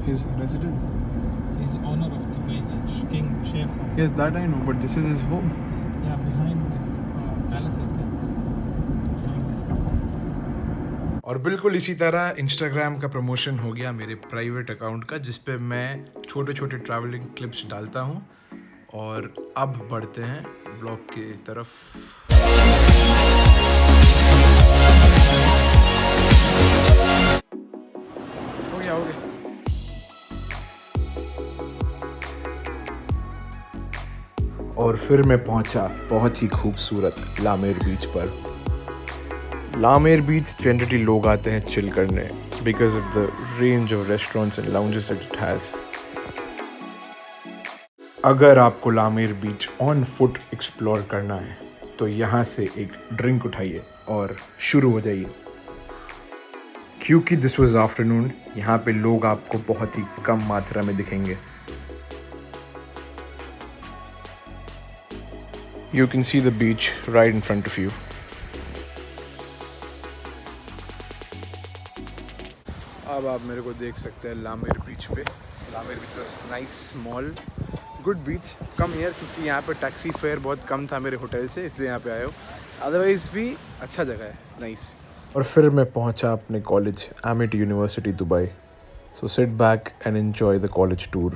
his residence? He's owner of Dubai, like King Sheikh. Yes, that I know, but this is his home. Yeah, behind this palace is there. Behind this palace. और बिल्कुल इसी तरह Instagram का promotion हो गया मेरे private account का, जिस पे मैं छोटे छोटे ट्रैवलिंग क्लिप्स डालता हूँ। और अब बढ़ते हैं ब्लॉग की तरफ। हो गया। और फिर मैं पहुंचा बहुत ही खूबसूरत लामेर बीच पर। लामेर बीच जनरली लोग आते हैं चिल करने because of the range of restaurants and lounges that it has. अगर आपको लामेर बीच ऑन फुट एक्सप्लोर करना है तो यहाँ से एक ड्रिंक उठाइए और शुरू हो जाइए। क्योंकि दिस वाज आफ्टरनून, यहाँ पे लोग आपको बहुत ही कम मात्रा में दिखेंगे। You can see the beach right in front of you. अब आप मेरे को देख सकते हैं लामेर बीच पे। La Mer beach is nice, small, good beach. Come here क्योंकि यहाँ पे टैक्सी फेयर बहुत कम था मेरे होटल से, इसलिए यहाँ पे आए हो। अदरवाइज भी अच्छा जगह है, नाइस। और फिर मैं पहुँचा अपने college emit university Dubai. So sit back and enjoy the college tour.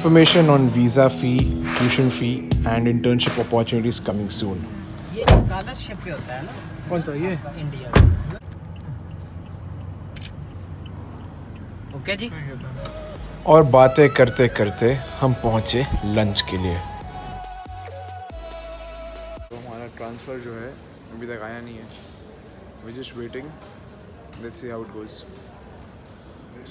Information on visa fee, tuition fee and internship opportunities coming soon. ये स्कॉलरशिप पे होता है ना? कौन सा ये? इंडिया में। ओके जी। और बातें करते करते हम पहुंचे लंच के लिए। तो हमारा ट्रांसफ़र जो है अभी तक आया नहीं है। We just waiting, let's see how it goes.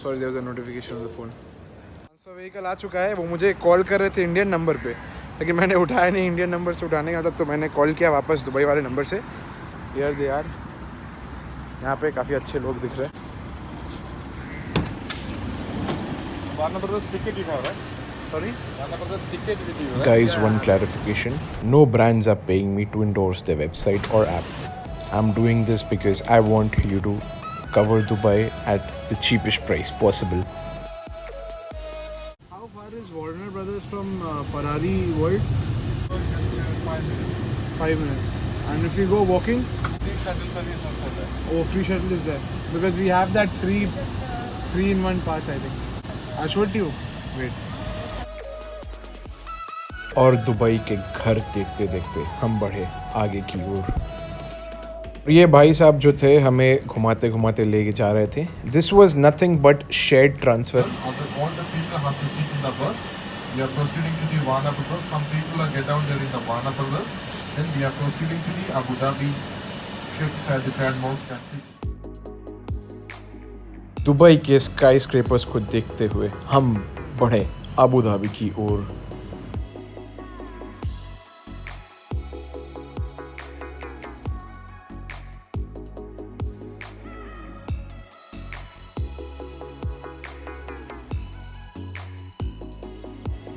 Sorry, there was a notification on the phone. Transfer vehicle आ चुका है। वो मुझे कॉल कर रहे थे इंडियन नंबर पे, लेकिन मैंने उठाया नहीं। इंडियन नंबर से उठाने का तो मैंने कॉल किया वापस दुबई वाले नंबर से। यार दे यार, यहाँ पे काफ़ी अच्छे लोग दिख रहे हैं। Sorry? Guys, one clarification. No brands are paying me to endorse their website or app. I'm doing this because I want you to cover Dubai at the cheapest price possible. How far is Warner Brothers from Ferrari World? 5 minutes. And if we go walking? Free shuttle service also there. Oh, free shuttle is there. Because we have that 3-in-1 pass, I think. I'll show it to you. Wait. और Dubai के घर देखते देखते हम बढ़े आगे की ओर। ये भाई साहब जो थे हमें घुमाते घुमाते लेके जा रहे थे। This was nothing but shared transfer. All the people have to sit in the bus. We are proceeding to the Warner bus. Some people are get down there in the Warner bus. Then we are proceeding to the Abu Dhabi ships at the Grand Transit. Dubai के sky scrapers को देखते हुए हम बढ़े Abu Dhabi की ओर।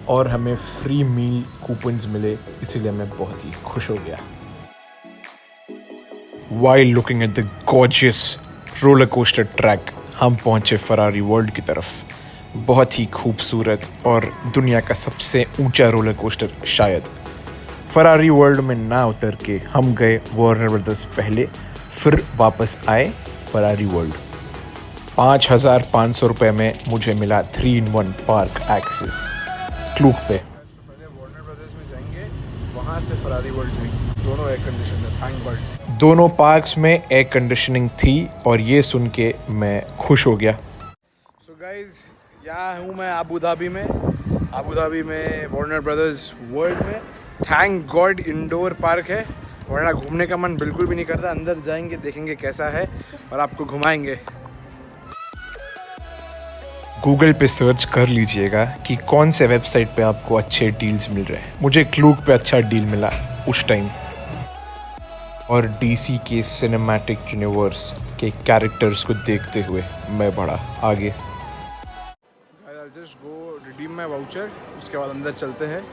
और हमें free मील coupons मिले, इसीलिए मैं बहुत ही खुश हो गया। While looking at the gorgeous roller coaster track, हम पहुंचे फरारी वर्ल्ड की तरफ। बहुत ही खूबसूरत और दुनिया का सबसे ऊंचा रोलर कोस्टर शायद। फरारी वर्ल्ड में ना उतर के हम गए वार्नर ब्रदर्स पहले, फिर वापस आए फरारी वर्ल्ड। 5,500 रुपये में मुझे मिला 3-in-1 पार्क एक्सेस क्लूक पे। पहले वार्नर ब्रदर्स में जाएंगे, वहाँ से फरारी वर्ल्ड जाएंगे। दोनों एयर कंडीशन है, थैंक गॉड। दोनों पार्क्स में एयर कंडीशनिंग थी और ये सुन के मैं खुश हो गया। सो गाइज, यहाँ हूँ मैं अबू धाबी में वार्नर ब्रदर्स वर्ल्ड में। थैंक गॉड इंडोर पार्क है, वरना घूमने का मन बिल्कुल भी नहीं करता। अंदर जाएंगे, देखेंगे कैसा है और आपको घुमाएंगे। गूगल पे सर्च कर लीजिएगा कि कौन से वेबसाइट पे आपको अच्छे डील्स मिल रहे हैं। मुझे क्लूक पे अच्छा डील मिला उस टाइम, और डीसी के सिनेमैटिक यूनिवर्स के कैरेक्टर्स को देखते हुए मैं बढ़ा आगे। Just go redeem my voucher, उसके बाद अंदर चलते हैं।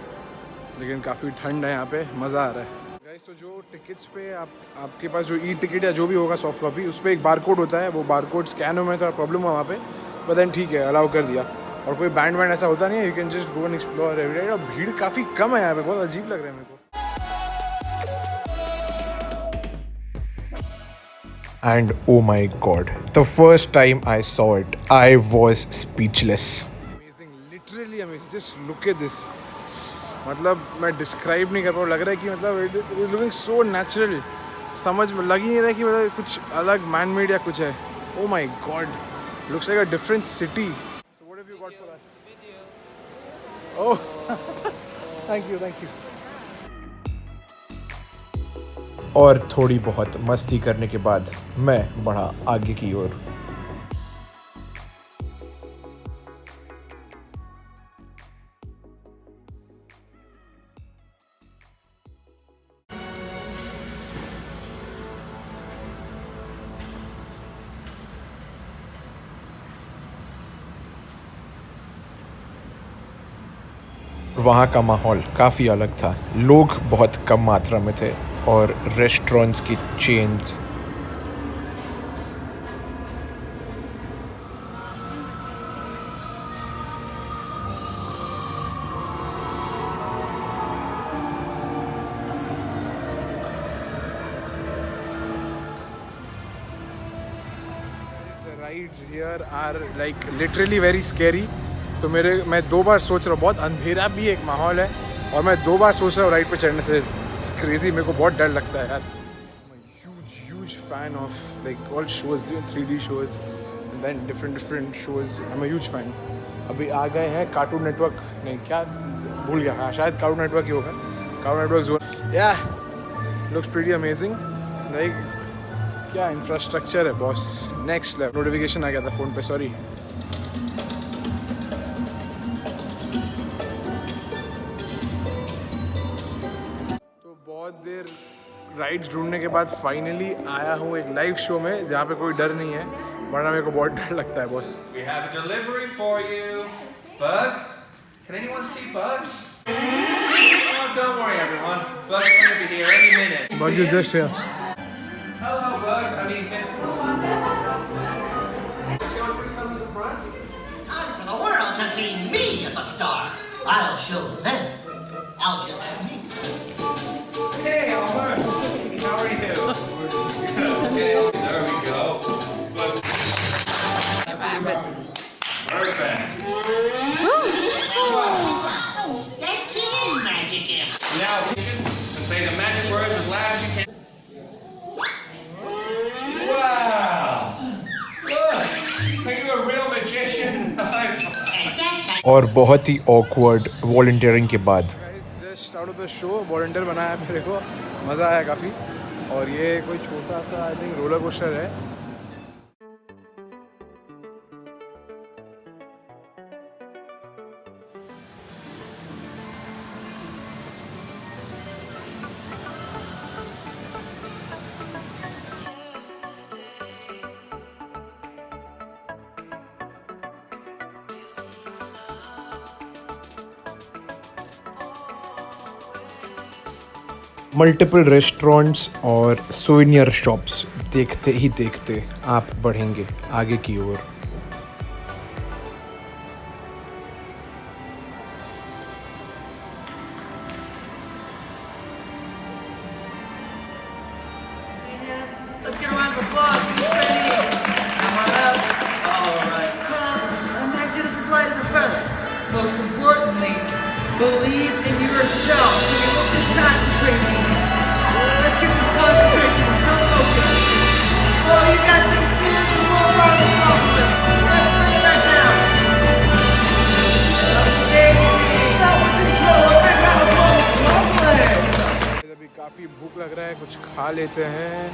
लेकिन काफ़ी ठंड है यहाँ पे, मज़ा आ रहा है। गाइस, तो जो टिकट्स पे आपके पास जो ई टिकट या जो भी होगा सॉफ्ट कॉपी, उस पर एक बारकोड होता है। वो बारकोड स्कैन होने में थोड़ा प्रॉब्लम हुआ वहाँ पे, बट देन ठीक है, अलाउ कर दिया। और कोई बैंड वैंड ऐसा होता नहीं है, you can just go and explore everyday. और भीड़ काफ़ी कम है यहाँ पे, बहुत अजीब लग रहा है मेरे को। And oh my god, the first time I saw it, I was speechless. Amazing, literally amazing. Just look at this. मतलब मैं डिस्क्राइब नहीं कर पा रहा, लग रहा है कि मतलब it is looking so natural. समझ में लग ही नहीं रहा कि मतलब कुछ अलग मैन मेड या कुछ है। Oh my God, looks like a different city. So what have you got for us? Oh, thank you. और थोड़ी बहुत मस्ती करने के बाद मैं बढ़ा आगे की ओर। वहाँ का माहौल काफ़ी अलग था। लोग बहुत कम मात्रा में थे और रेस्टोरेंट्स की chains rides here are like literally very scary. तो मैं 2 बार सोच रहा हूँ, बहुत अंधेरा भी एक माहौल है, और मैं 2 बार सोच रहा हूँ राइड पे चढ़ने से। क्रेजी, मेरे को बहुत डर लगता है यार। huge fan of like all shows, 3D shows and then different shows. I'm a huge fan. अभी आ गए हैं कार्टून नेटवर्क, नहीं क्या भूल गया, हाँ शायद कार्टून नेटवर्क ही होगा, cartoon network zone. Yeah, looks pretty amazing. Like क्या इंफ्रास्ट्रक्चर है बॉस, नेक्स्ट लेवल। नोटिफिकेशन आ गया था फ़ोन पे, सॉरी। बहुत देर राइड्स ढूंढने के बाद फाइनली आया हूँ एक लाइव शो में जहाँ पे कोई डर नहीं है, वरना मेरे को बहुत डर लगता है boss. We have a delivery for you. Bugs? Can anyone see Bugs? Oh, don't worry everyone. Bugs is going to be here any minute. Bugs is just here. Hello Bugs. I mean, Mr. Come to the front. Time for the world to see me as a star. I'll show them. I'll just sneak. Hey Elmer. How are you? Okay, there we go. Very fast. That is magic gift. Now, and say the magic words as loud as you can. Wow! Look! Are you a real magician? And that's how और बहुत ही awkward volunteering के बाद just out of the show volunteer बनाया मेरे को, मज़ा आया काफ़ी। और ये कोई छोटा सा आई थिंक रोलर कोस्टर है। मल्टीपल रेस्टोरेंट्स और सोवेनियर शॉप्स देखते ही देखते आप बढ़ेंगे आगे की ओर। Let's get a round of applause. Who's ready? Come on up. All right. Come. Imagine it's as light as a feather. Most importantly, believe in yourself. Let's concentrate. Let's get some concentration. खा लेते हैं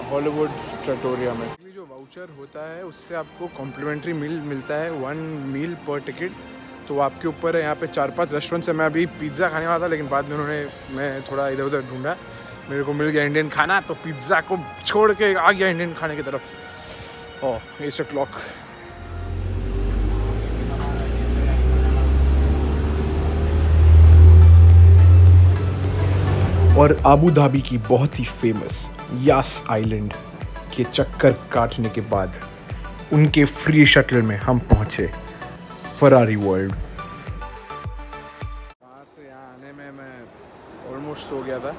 Hollywood ट्रेटोरिया में। जो voucher होता है उससे आपको complementary मील मिलता है, 1 मील पर टिकट। तो आपके ऊपर है। यहाँ पे 4-5 रेस्टोरेंट से मैं अभी पिज़्ज़ा खाने वाला था, लेकिन बाद में मैं थोड़ा इधर उधर ढूंढा, मेरे को मिल गया इंडियन खाना, तो पिज़्ज़ा को छोड़ के आ गया इंडियन खाने की तरफ। ओह 8 o'clock। और आबू धाबी की बहुत ही फेमस यास आइलैंड के चक्कर काटने के बाद उनके फ्री शटल में हम पहुंचे फरारी वर्ल्ड। वहाँ से यहाँ आने में मैं ऑलमोस्ट सो गया था,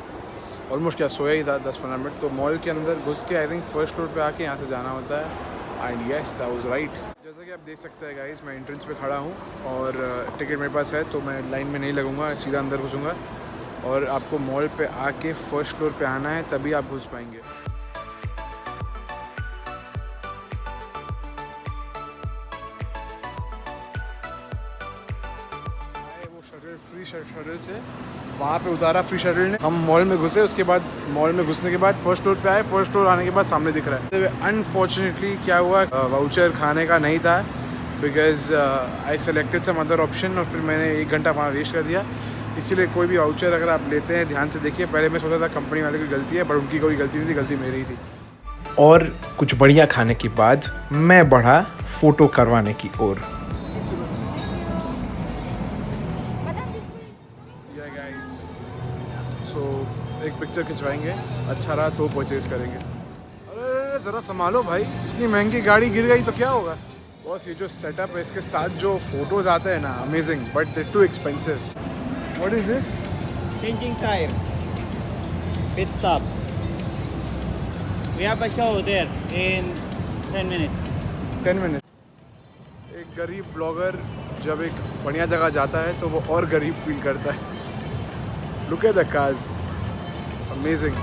ऑलमोस्ट क्या सोया ही था 10-15 मिनट। तो मॉल के अंदर घुस के आई थिंक फर्स्ट फ्लोर पे आके यहाँ से जाना होता है। And yes I was right. जैसा कि आप देख सकते हैं गाइस, मैं एंट्रेंस पे खड़ा हूँ और टिकट मेरे पास है, तो मैं लाइन में नहीं लगूंगा, सीधा अंदर घुसूँगा। और आपको मॉल पे आके फर्स्ट फ्लोर पे आना है, तभी आप घुस पाएंगे। वो शटल फ्री शटल से वहाँ पे उतारा फ्री शटल ने, हम मॉल में घुसे। उसके बाद मॉल में घुसने के बाद फर्स्ट फ्लोर पे आए। फर्स्ट फ्लोर आने के बाद सामने दिख रहा है। अनफॉर्चुनेटली क्या हुआ, वाउचर खाने का नहीं था, because I selected some other option, और फिर मैंने 1 घंटा वहाँ वेस्ट कर दिया। इसीलिए कोई भी वाउचर अगर आप लेते हैं ध्यान से देखिए। पहले मैं सोचा था कंपनी वाले की गलती है, पर उनकी कोई गलती नहीं थी, गलती मेरी ही थी। और कुछ बढ़िया खाने के बाद मैं बढ़ा फ़ोटो करवाने की ओर। सो एक पिक्चर खिंचवाएंगे, अच्छा रहा तो परचेज़ करेंगे। अरे ज़रा संभालो भाई, इतनी महंगी गाड़ी गिर गई तो क्या होगा। बॉस ये जो सेटअप है, इसके साथ जो फोटोज़ आते हैं ना, amazing, but they too expensive. What is this? Changing tire. Pit stop. We have a show there in 10 minutes. 10 minute. एक गरीब ब्लॉगर जब एक बढ़िया जगह जाता है तो वो और गरीब फील करता है। Look at the cars, amazing.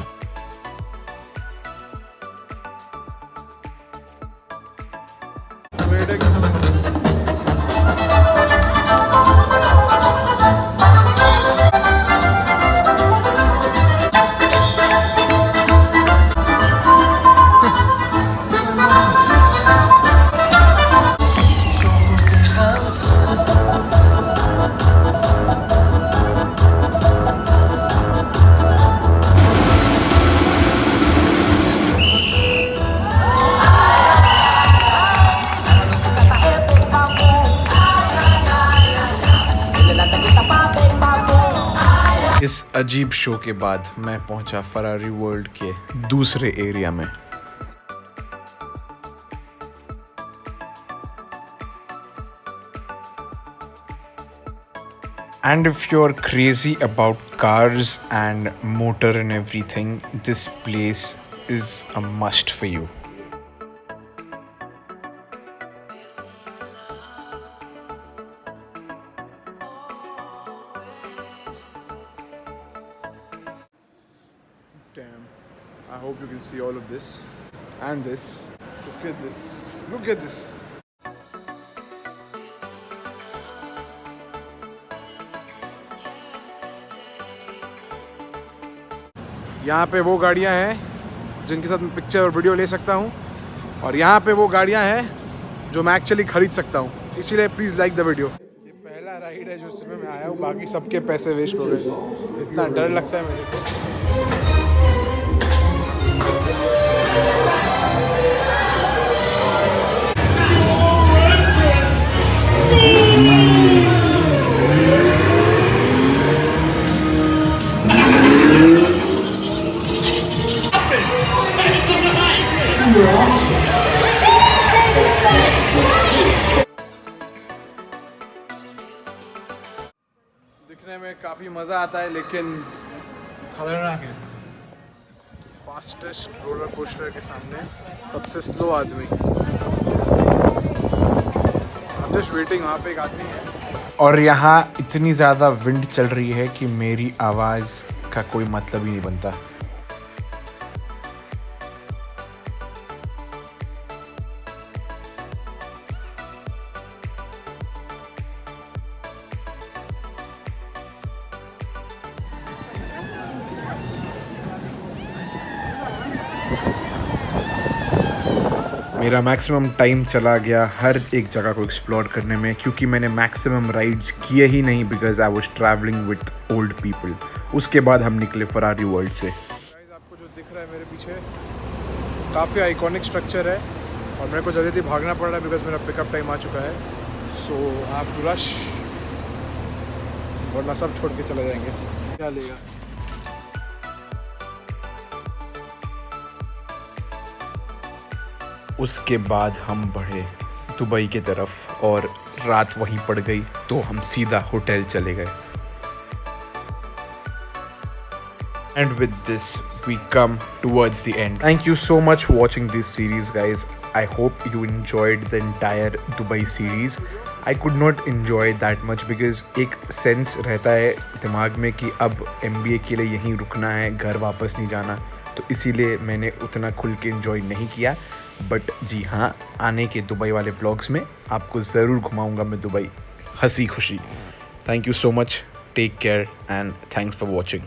इस अजीब शो के बाद मैं पहुंचा फरारी वर्ल्ड के दूसरे एरिया में। And if you're crazy about cars and motor and everything, this place is a must for you. Damn, I hope you can see all of this and this. Look at this. Look at this. यहाँ पे वो गाड़ियाँ हैं जिनके साथ मैं picture और video ले सकता हूँ, और यहाँ पे वो गाड़ियाँ हैं जो मैं एक्चुअली खरीद सकता हूँ। इसीलिए प्लीज़ लाइक द वीडियो। ये पहला राइड है जो जिसमें मैं आया हूँ, बाकी सबके पैसे वेस्ट हो गए। इतना डर लगता है मेरे को। दिखने में काफ़ी मज़ा आता है, लेकिन खतरनाक है। फास्टेस्ट रोलर कोस्टर के सामने सबसे स्लो आदमी। I'm just waiting, वहाँ पे एक आदमी है। और यहाँ इतनी ज़्यादा विंड चल रही है कि मेरी आवाज़ का कोई मतलब ही नहीं बनता। मेरा मैक्सिमम टाइम चला गया हर एक जगह को एक्सप्लोर करने में, क्योंकि मैंने मैक्सिमम राइड्स किए ही नहीं because I was travelling with old people. उसके बाद हम निकले फरारी वर्ल्ड से। गाइस आपको जो दिख रहा है मेरे पीछे काफ़ी आइकॉनिक स्ट्रक्चर है और मेरे को जल्दी भागना पड़ रहा है बिकॉज मेरा पिकअप टाइम आ चुका है। सो आई हैव टू रश, वरना सब छोड़ के चले जाएंगे। क्या लेगा? उसके बाद हम बढ़े दुबई की तरफ और रात वहीं पड़ गई, तो हम सीधा होटल चले गए। And with this we come towards the end. Thank you so much for watching this series, guys. I hope you enjoyed the entire Dubai series. I could not enjoy that much because एक sense रहता है दिमाग में कि अब MBA के लिए यहीं रुकना है, घर वापस नहीं जाना, तो इसीलिए मैंने उतना खुल के enjoy नहीं किया। बट जी हाँ, आने के दुबई वाले व्लॉग्स में आपको ज़रूर घुमाऊंगा मैं दुबई हंसी खुशी। Thank you so much, take care and thanks for watching.